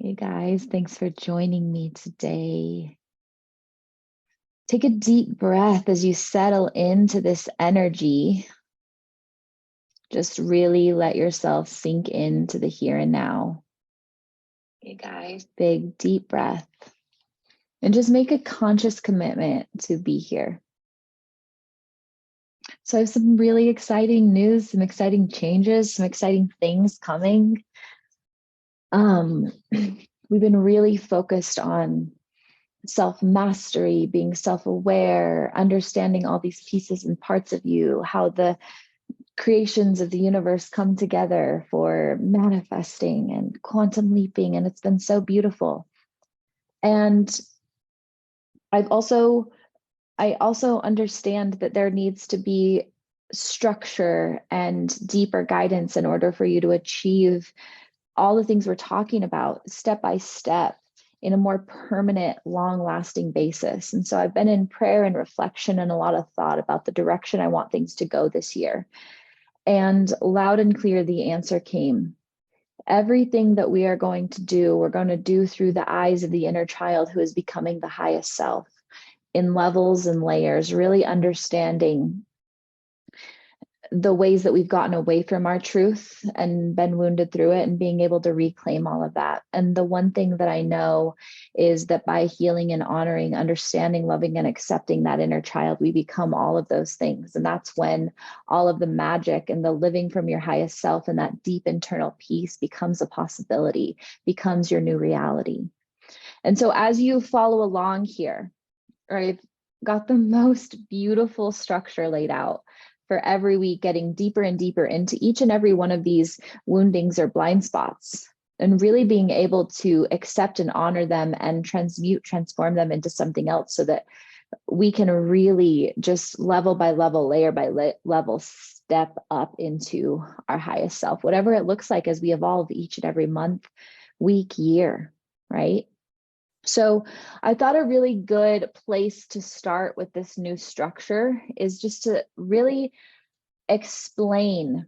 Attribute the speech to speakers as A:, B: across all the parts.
A: Hey guys, thanks for joining me today. Take a deep breath as you settle into this energy. Just really let yourself sink into the here and now. Hey guys, big deep breath. And just make a conscious commitment to be here. So I have some really exciting news, some exciting changes, some exciting things coming. We've been really focused on self-mastery, being self-aware, understanding all these pieces and parts of you, how the creations of the universe come together for manifesting and quantum leaping. And it's been so beautiful. And I also understand that there needs to be structure and deeper guidance in order for you to achieve all the things we're talking about step by step in a more permanent, long-lasting basis. And so I've been in prayer and reflection and a lot of thought about the direction I want things to go this year. And loud and clear, the answer came. Everything that we are going to do, we're going to do through the eyes of the inner child who is becoming the highest self in levels and layers, really understanding the ways that we've gotten away from our truth and been wounded through it and being able to reclaim all of that. And the one thing that I know is that by healing and honoring, understanding, loving, and accepting that inner child, we become all of those things. And that's when all of the magic and the living from your highest self and that deep internal peace becomes a possibility, becomes your new reality. And so as you follow along here, I've got the most beautiful structure laid out for every week, getting deeper and deeper into each and every one of these woundings or blind spots, and really being able to accept and honor them and transform them into something else so that we can really just level by level, layer by level, step up into our highest self, whatever it looks like as we evolve each and every month, week, year, right? So I thought a really good place to start with this new structure is just to really explain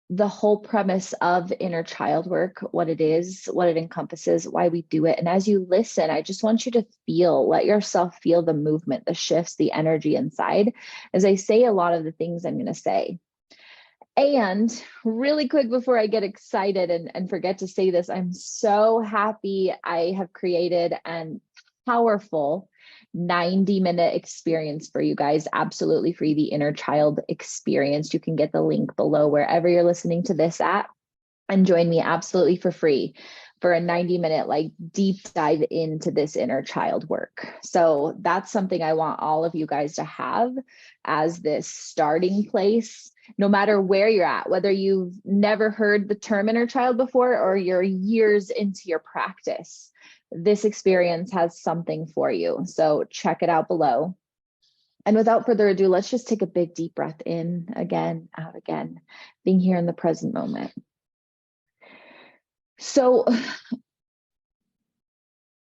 A: the whole premise of inner child work, what it is, what it encompasses, why we do it. And as you listen, I just want you to let yourself feel the movement, the shifts, the energy inside, as I say a lot of the things I'm going to say. And really quick before I get excited and forget to say this, I'm so happy I have created an powerful 90-minute experience for you guys, absolutely free, the Inner Child Experience. You can get the link below wherever you're listening to this at and join me absolutely for free for a 90-minute like deep dive into this inner child work. So that's something I want all of you guys to have as this starting place, no matter where you're at, whether you've never heard the term inner child before or you're years into your practice, this experience has something for you. So check it out below. And without further ado, let's just take a big deep breath in again, out again, being here in the present moment. So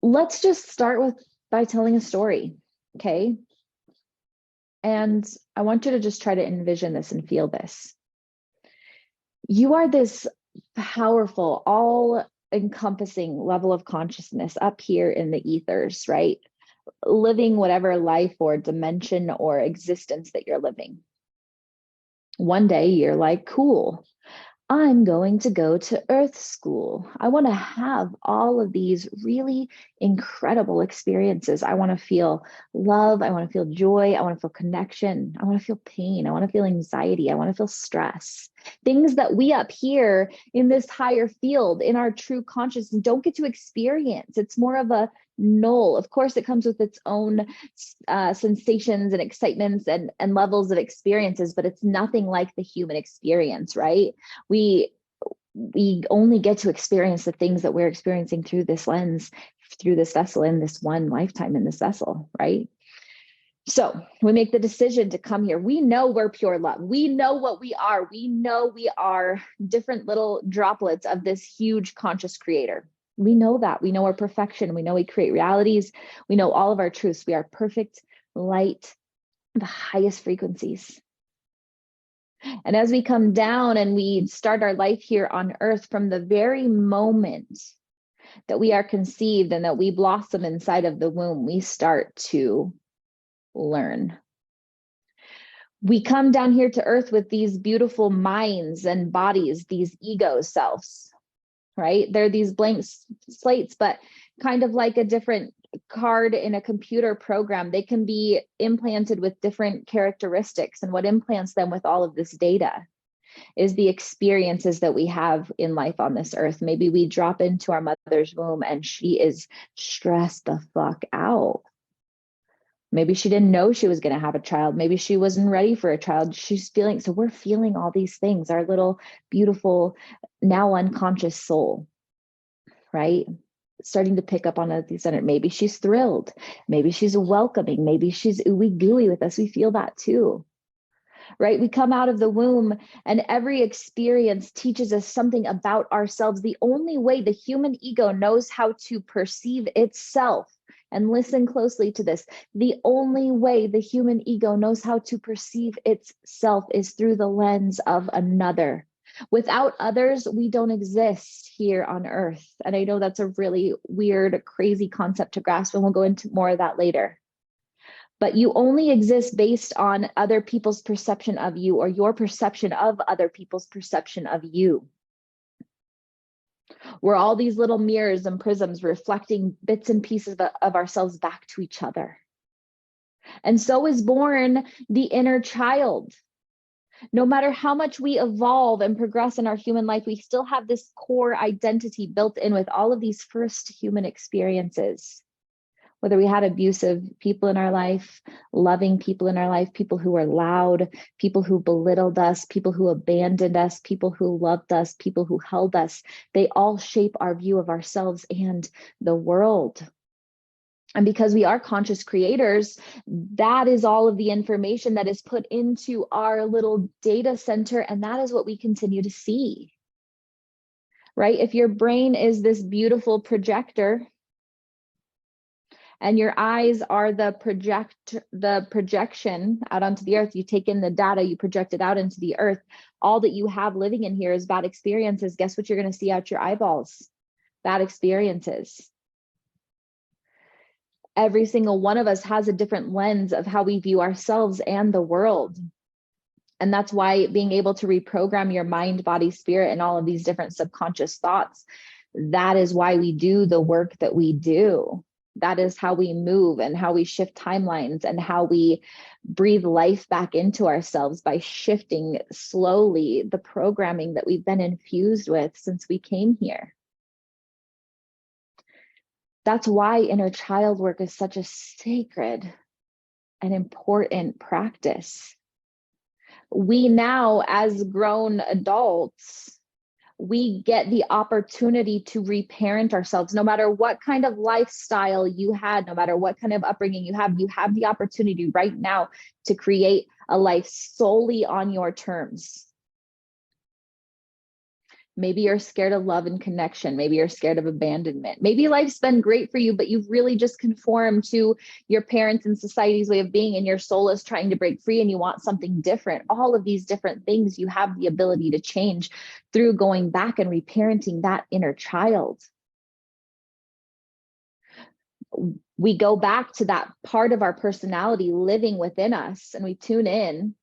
A: let's just start by telling a story, okay? And I want you to just try to envision this and feel this. You are this powerful, all-encompassing level of consciousness up here in the ethers, right? Living whatever life or dimension or existence that you're living. One day you're like, cool, I'm going to go to Earth School. I want to have all of these really incredible experiences. I want to feel love. I want to feel joy. I want to feel connection. I want to feel pain. I want to feel anxiety. I want to feel stress. Things that we up here in this higher field, in our true consciousness, don't get to experience. It's more of a null. Of course, it comes with its own sensations and excitements and levels of experiences, but it's nothing like the human experience, right? We only get to experience the things that we're experiencing through this lens, through this vessel, in this one lifetime in this vessel, right? So we make the decision to come here. We know we're pure love. We know what we are. We know we are different little droplets of this huge conscious creator. We know that. We know our perfection. We know we create realities. We know all of our truths. We are perfect light, the highest frequencies. And as we come down and we start our life here on earth, from the very moment that we are conceived and that we blossom inside of the womb, we start to learn. We come down here to earth with these beautiful minds and bodies, these ego selves, right? They're these blank slates, but kind of like a different card in a computer program. They can be implanted with different characteristics. And what implants them with all of this data is the experiences that we have in life on this earth. Maybe we drop into our mother's womb and she is stressed the fuck out. Maybe she didn't know she was going to have a child. Maybe she wasn't ready for a child. She's feeling, so we're feeling all these things, our little beautiful, now unconscious soul, right? Starting to pick up on these. Maybe she's thrilled. Maybe she's welcoming. Maybe she's ooey gooey with us. We feel that too, right? We come out of the womb and every experience teaches us something about ourselves. The only way the human ego knows how to perceive itself, and listen closely to this, the only way the human ego knows how to perceive itself is through the lens of another. Without others, we don't exist here on earth. And I know that's a really weird, crazy concept to grasp, and we'll go into more of that later. But you only exist based on other people's perception of you, or your perception of other people's perception of you. We're all these little mirrors and prisms reflecting bits and pieces of ourselves back to each other. And so is born the inner child. No matter how much we evolve and progress in our human life, we still have this core identity built in with all of these first human experiences. Whether we had abusive people in our life, loving people in our life, people who were loud, people who belittled us, people who abandoned us, people who loved us, people who held us, they all shape our view of ourselves and the world. And because we are conscious creators, that is all of the information that is put into our little data center, and that is what we continue to see, right? If your brain is this beautiful projector, and your eyes are the projection out onto the earth. You take in the data, you project it out into the earth. All that you have living in here is bad experiences. Guess what you're going to see out your eyeballs? Bad experiences. Every single one of us has a different lens of how we view ourselves and the world. And that's why being able to reprogram your mind, body, spirit, and all of these different subconscious thoughts, that is why we do the work that we do. That is how we move and how we shift timelines and how we breathe life back into ourselves, by shifting slowly the programming that we've been infused with since we came here. That's why inner child work is such a sacred and important practice. We now, as grown adults, we get the opportunity to reparent ourselves. No matter what kind of lifestyle you had, no matter what kind of upbringing you have the opportunity right now to create a life solely on your terms. Maybe you're scared of love and connection. Maybe you're scared of abandonment. Maybe life's been great for you, but you've really just conformed to your parents' and society's way of being, and your soul is trying to break free and you want something different. All of these different things you have the ability to change through going back and reparenting that inner child. We go back to that part of our personality living within us, and we tune in.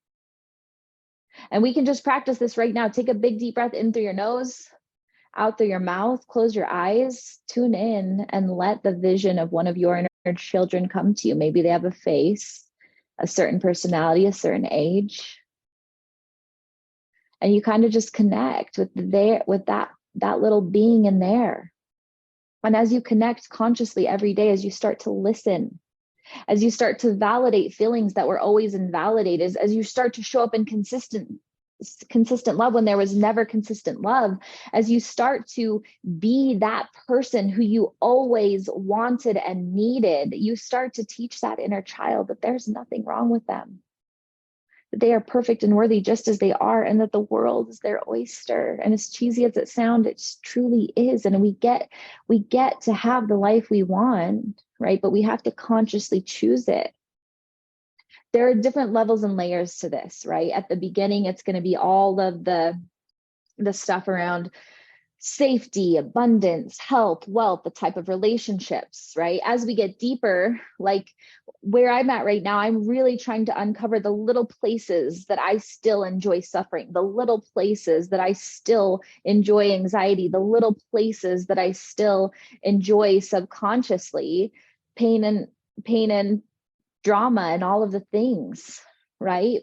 A: And we can just practice this right now. Take a big deep breath in through your nose, out through your mouth, close your eyes, tune in, and let the vision of one of your inner children come to you. Maybe they have a face, a certain personality, a certain age. And you kind of just connect with that little being in there. And as you connect consciously every day, as you start to listen, as you start to validate feelings that were always invalidated, as you start to show up in consistent love when there was never consistent love, as you start to be that person who you always wanted and needed, you start to teach that inner child that there's nothing wrong with them, that they are perfect and worthy just as they are, and that the world is their oyster. And as cheesy as it sounds, it truly is. And we get to have the life we want, right? But we have to consciously choose it. There are different levels and layers to this, right? At the beginning, it's going to be all of the stuff around safety, abundance, health, wealth, the type of relationships, right? As we get deeper, like where I'm at right now, I'm really trying to uncover the little places that I still enjoy suffering, the little places that I still enjoy anxiety, the little places that I still enjoy subconsciously pain and drama and all of the things, right?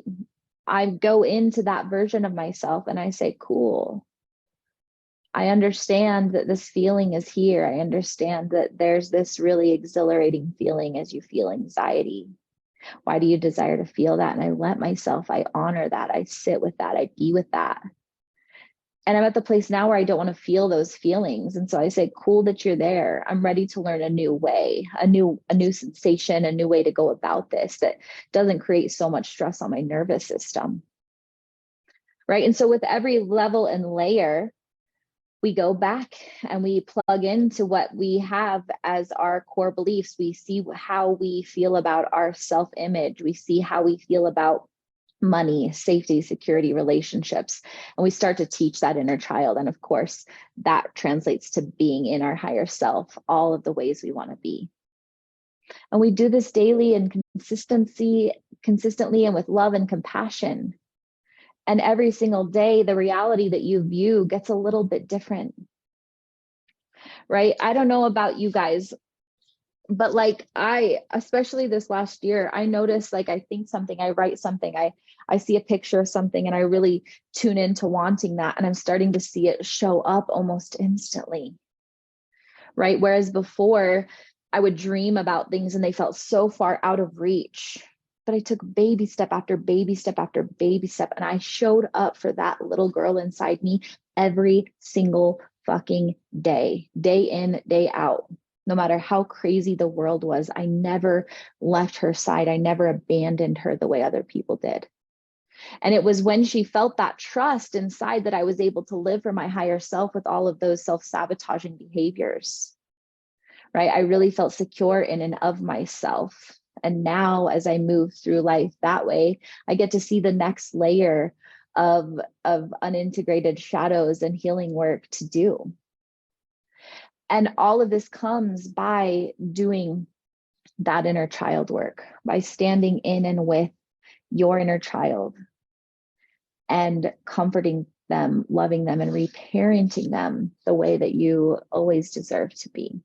A: I go into that version of myself and I say, cool. I understand that this feeling is here. I understand that there's this really exhilarating feeling as you feel anxiety. Why do you desire to feel that? And I let myself, I honor that. I sit with that. I be with that. And I'm at the place now where I don't want to feel those feelings. And so I say, cool that you're there. I'm ready to learn a new way, a new sensation, a new way to go about this that doesn't create so much stress on my nervous system. Right. And so with every level and layer, we go back and we plug into what we have as our core beliefs. We see how we feel about our self-image. We see how we feel about money, safety, security, relationships. And we start to teach that inner child. And of course, that translates to being in our higher self, all of the ways we want to be. And we do this daily and consistently and with love and compassion. And every single day, the reality that you view gets a little bit different, right? I don't know about you guys, but like especially this last year, I noticed like I think something, I write something, I see a picture of something and I really tune into wanting that. And I'm starting to see it show up almost instantly, right? Whereas before I would dream about things and they felt so far out of reach. But I took baby step after baby step after baby step. And I showed up for that little girl inside me every single fucking day, day in, day out. No matter how crazy the world was, I never left her side. I never abandoned her the way other people did. And it was when she felt that trust inside that I was able to live for my higher self with all of those self-sabotaging behaviors, right? I really felt secure in and of myself. And now as I move through life that way, I get to see the next layer of unintegrated shadows and healing work to do. And all of this comes by doing that inner child work, by standing in and with your inner child and comforting them, loving them, and reparenting them the way that you always deserve to be.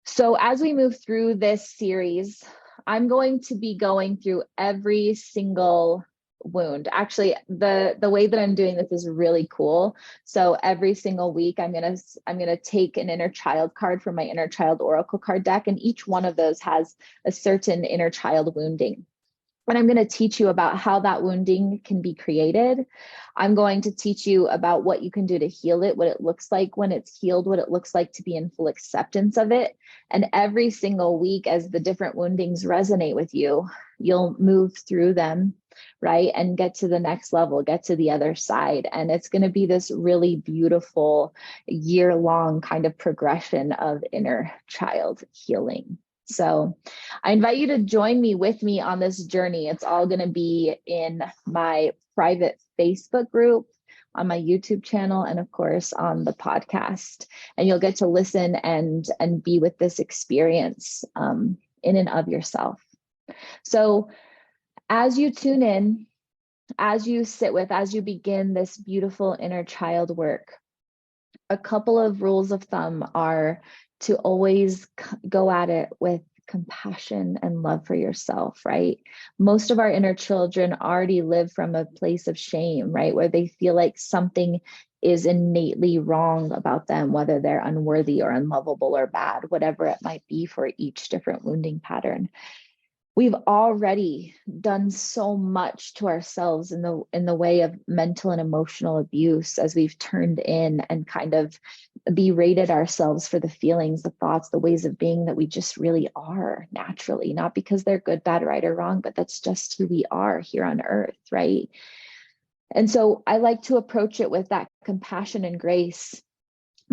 A: So as we move through this series, I'm going to be going through every single wound. Actually, the way that I'm doing this is really cool. So every single week, I'm gonna take an inner child card from my inner child oracle card deck, and each one of those has a certain inner child wounding. And I'm going to teach you about how that wounding can be created. I'm going to teach you about what you can do to heal it, what it looks like when it's healed, what it looks like to be in full acceptance of it. And every single week, as the different woundings resonate with you, you'll move through them, right? And get to the next level, get to the other side. And it's going to be this really beautiful year-long kind of progression of inner child healing. So I invite you to join me with me on this journey. It's all going to be in my private Facebook group, on my YouTube channel, and of course on the podcast. And you'll get to listen and be with this experience in and of yourself. So as you tune in, as you sit with, as you begin this beautiful inner child work, a couple of rules of thumb are to always go at it with compassion and love for yourself, right? Most of our inner children already live from a place of shame, right? Where they feel like something is innately wrong about them, whether they're unworthy or unlovable or bad, whatever it might be for each different wounding pattern. We've already done so much to ourselves in the way of mental and emotional abuse as we've turned in and kind of berated ourselves for the feelings, the thoughts, the ways of being that we just really are naturally, not because they're good, bad, right, or wrong, but that's just who we are here on earth, right? And so I like to approach it with that compassion and grace,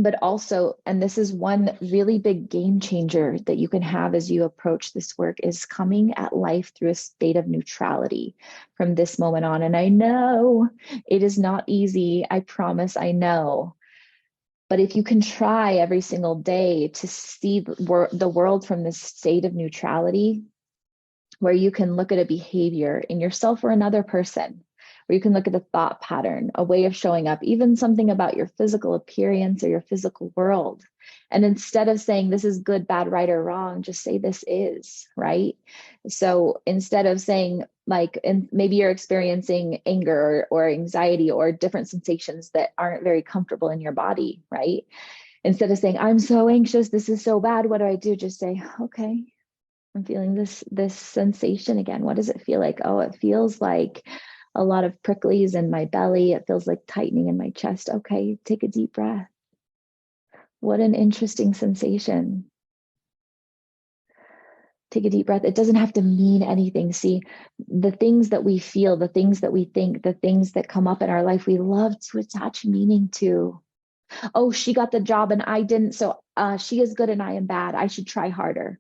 A: But also, and this is one really big game changer that you can have as you approach this work, is coming at life through a state of neutrality from this moment on. And I know it is not easy. I promise, I know. But if you can try every single day to see the world from this state of neutrality, where you can look at a behavior in yourself or another person, where you can look at a thought pattern, a way of showing up, even something about your physical appearance or your physical world. And instead of saying this is good, bad, right, or wrong, just say this is, right? So instead of saying like, and maybe you're experiencing anger or anxiety or different sensations that aren't very comfortable in your body, right? Instead of saying, I'm so anxious, this is so bad, what do I do? Just say, okay, I'm feeling this sensation again. What does it feel like? Oh, it feels like a lot of pricklies in my belly. It feels like tightening in my chest. Okay, take a deep breath. What an interesting sensation. Take a deep breath. It doesn't have to mean anything. See, the things that we feel, the things that we think, the things that come up in our life, we love to attach meaning to. Oh, she got the job and I didn't. So she is good and I am bad. I should try harder.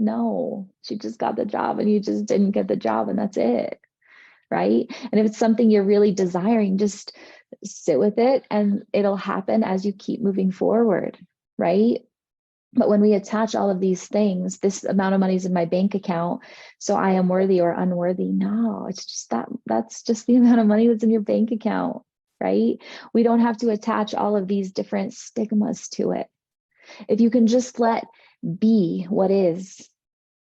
A: No, she just got the job and you just didn't get the job, and that's it. Right. And if it's something you're really desiring, just sit with it and it'll happen as you keep moving forward. Right. But when we attach all of these things, this amount of money is in my bank account, so I am worthy or unworthy. No, it's just that's just the amount of money that's in your bank account. Right. We don't have to attach all of these different stigmas to it. If you can just let be what is,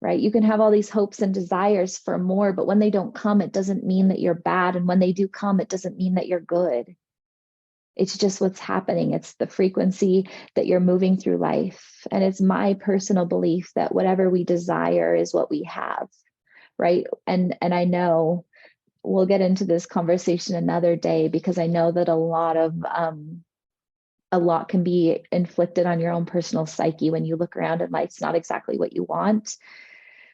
A: right? You can have all these hopes and desires for more, but when they don't come, it doesn't mean that you're bad. And when they do come, it doesn't mean that you're good. It's just what's happening. It's the frequency that you're moving through life. And it's my personal belief that whatever we desire is what we have, right? And I know we'll get into this conversation another day, because I know that a lot can be inflicted on your own personal psyche when you look around and life's not exactly what you want.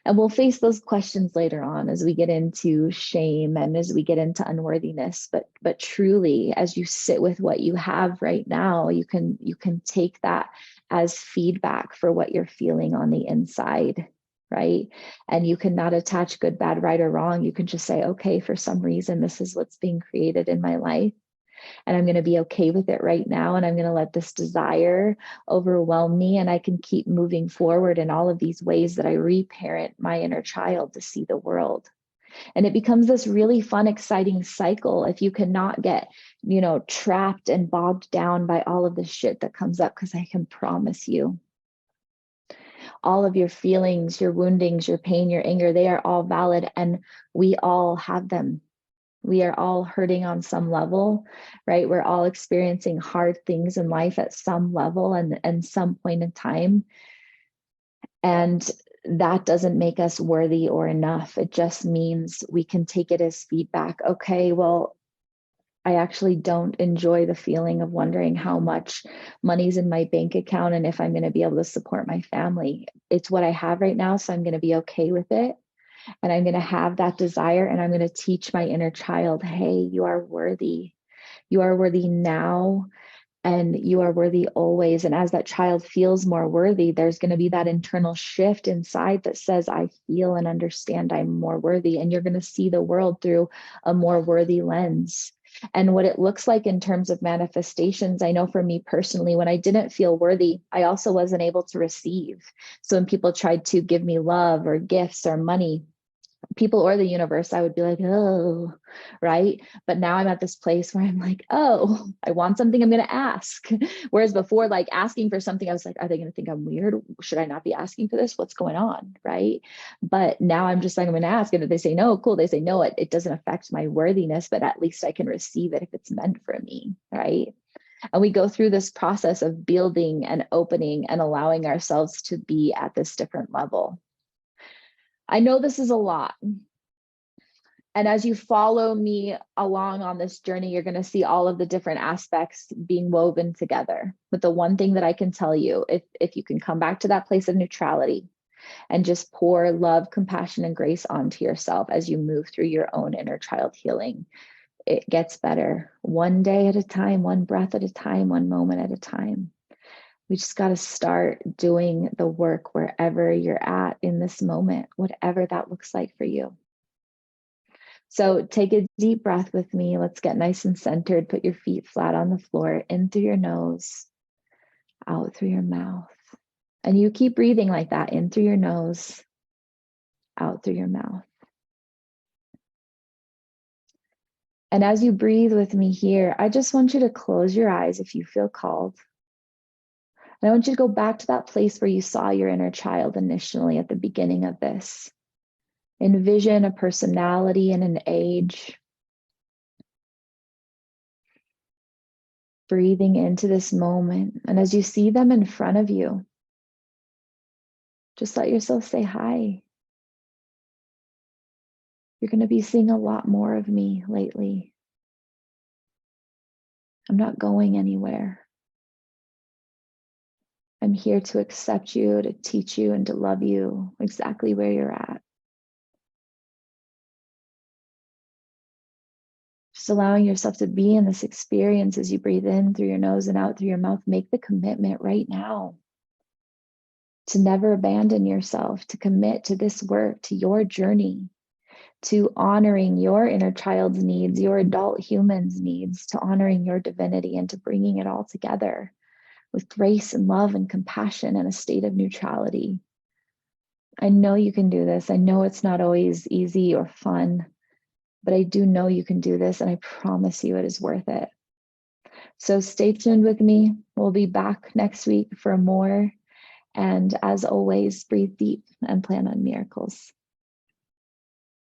A: And we'll face those questions later on as we get into shame and as we get into unworthiness. But truly, as you sit with what you have right now, you can take that as feedback for what you're feeling on the inside, right? And you cannot attach good, bad, right, or wrong. You can just say, okay, for some reason, this is what's being created in my life. And I'm going to be okay with it right now. And I'm going to let this desire overwhelm me. And I can keep moving forward in all of these ways that I reparent my inner child to see the world. And it becomes this really fun, exciting cycle if you cannot get, trapped and bogged down by all of the shit that comes up. Because I can promise you, all of your feelings, your woundings, your pain, your anger, they are all valid. And we all have them. We are all hurting on some level, right? We're all experiencing hard things in life at some level and some point in time. And that doesn't make us worthy or enough. It just means we can take it as feedback. Okay, well, I actually don't enjoy the feeling of wondering how much money's in my bank account and if I'm going to be able to support my family. It's what I have right now, so I'm going to be okay with it. And I'm going to have that desire, and I'm going to teach my inner child, hey, you are worthy. You are worthy now, and you are worthy always. And as that child feels more worthy, there's going to be that internal shift inside that says, I feel and understand I'm more worthy. And you're going to see the world through a more worthy lens. And what it looks like in terms of manifestations, I know for me personally, when I didn't feel worthy, I also wasn't able to receive. So when people tried to give me love or gifts or money, people or the universe, I would be like, oh, right. But now I'm at this place where I'm like, oh, I want something, I'm going to ask. Whereas before, like asking for something, I was like, are they going to think I'm weird? Should I not be asking for this? What's going on? Right. But now I'm just like, I'm going to ask. And if they say no, cool. They say no, it doesn't affect my worthiness, but at least I can receive it if it's meant for me. Right. And we go through this process of building and opening and allowing ourselves to be at this different level. I know this is a lot. And as you follow me along on this journey, you're going to see all of the different aspects being woven together. But the one thing that I can tell you, if you can come back to that place of neutrality and just pour love, compassion, and grace onto yourself as you move through your own inner child healing, it gets better one day at a time, one breath at a time, one moment at a time. We just got to start doing the work wherever you're at in this moment, whatever that looks like for you. So take a deep breath with me. Let's get nice and centered. Put your feet flat on the floor, in through your nose, out through your mouth. And you keep breathing like that, in through your nose, out through your mouth. And as you breathe with me here, I just want you to close your eyes if you feel called. And I want you to go back to that place where you saw your inner child initially at the beginning of this. Envision a personality and an age. Breathing into this moment. And as you see them in front of you, just let yourself say hi. You're going to be seeing a lot more of me lately. I'm not going anywhere. I'm here to accept you, to teach you, and to love you exactly where you're at. Just allowing yourself to be in this experience as you breathe in through your nose and out through your mouth. Make the commitment right now to never abandon yourself, to commit to this work, to your journey, to honoring your inner child's needs, your adult human's needs, to honoring your divinity, and to bringing it all together with grace and love and compassion and a state of neutrality. I know you can do this. I know it's not always easy or fun, but I do know you can do this, and I promise you it is worth it. So stay tuned with me. We'll be back next week for more. And as always, breathe deep and plan on miracles.